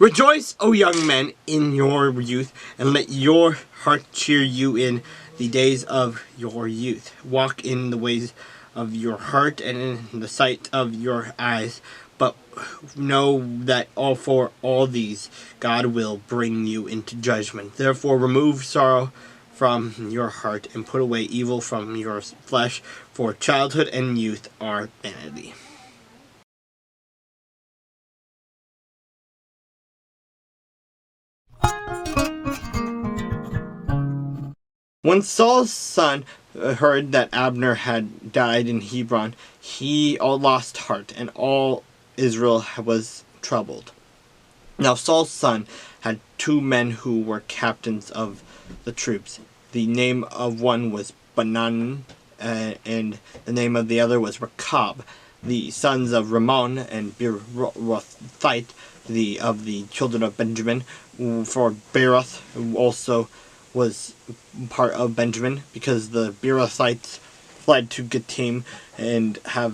Rejoice, O young men, in your youth, and let your heart cheer you in the days of your youth. Walk in the ways of your heart and in the sight of your eyes. But know that for all these God will bring you into judgment. Therefore remove sorrow from your heart and put away evil from your flesh, for childhood and youth are vanity. When Saul's son heard that Abner had died in Hebron, he all lost heart, and all Israel was troubled. Now Saul's son had two men who were captains of the troops. The name of one was Banan, and the name of the other was Rechab. The sons of Rimmon and Beerothite, of the children of Benjamin. For Beeroth also was part of Benjamin, because the Beerothites fled to Gittim and have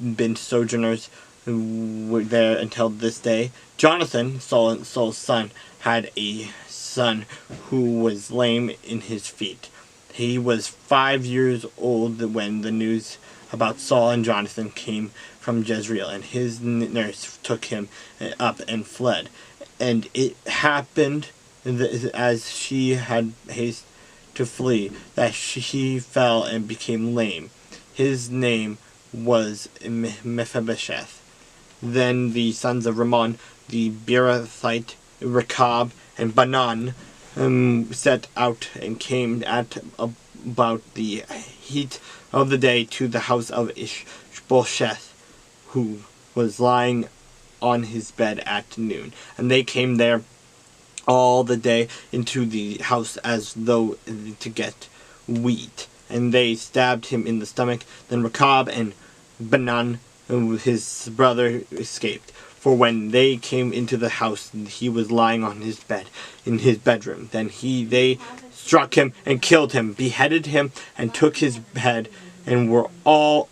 been sojourners there until this day. Jonathan, Saul's son, had a son who was lame in his feet. He was 5 years old when the news about Saul and Jonathan came from Jezreel, and his nurse took him up and fled. And it happened as she had haste to flee, that she fell and became lame. His name was Mephibosheth. Then the sons of Rimmon, the Beerothite, Rechab, and Banan set out and came at about the heat of the day to the house of Ishbosheth, who was lying on his bed at noon. And they came there all the day into the house as though to get wheat. And they stabbed him in the stomach. Then Rechab and Banan, his brother, escaped. For when they came into the house, he was lying on his bed in his bedroom. Then they struck him and killed him, beheaded him, and took his head, and were all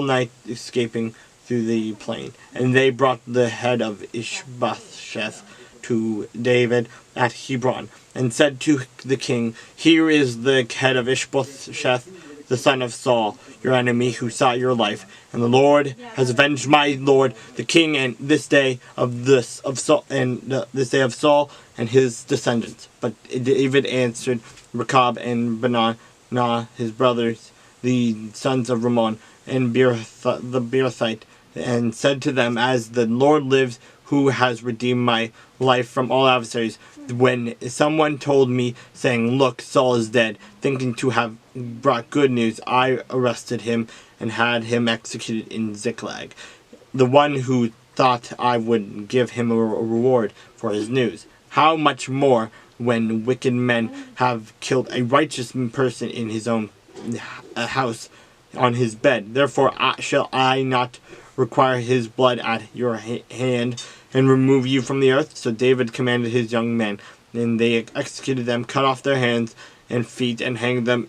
night escaping through the plain. And they brought the head of Ishbosheth to David at Hebron, and said to the king, "Here is the head of Ishbosheth, the son of Saul, your enemy, who sought your life. And the Lord has avenged my lord the king, and this day of Saul and his descendants." But David answered Rechab and Banan, his brothers, the sons of Rimmon and the Beerothite, and said to them, "As the Lord lives, who has redeemed my life from all adversaries, when someone told me, saying, 'Look, Saul is dead,' thinking to have brought good news, I arrested him and had him executed in Ziklag, the one who thought I would give him a reward for his news. How much more when wicked men have killed a righteous person in his own house on his bed? Therefore shall I not require his blood at your hand and remove you from the earth?" So David commanded his young men, and they executed them, cut off their hands and feet, and hanged them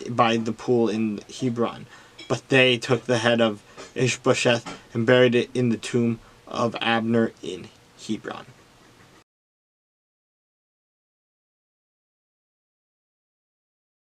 by the pool in Hebron. But they took the head of Ishbosheth and buried it in the tomb of Abner in Hebron.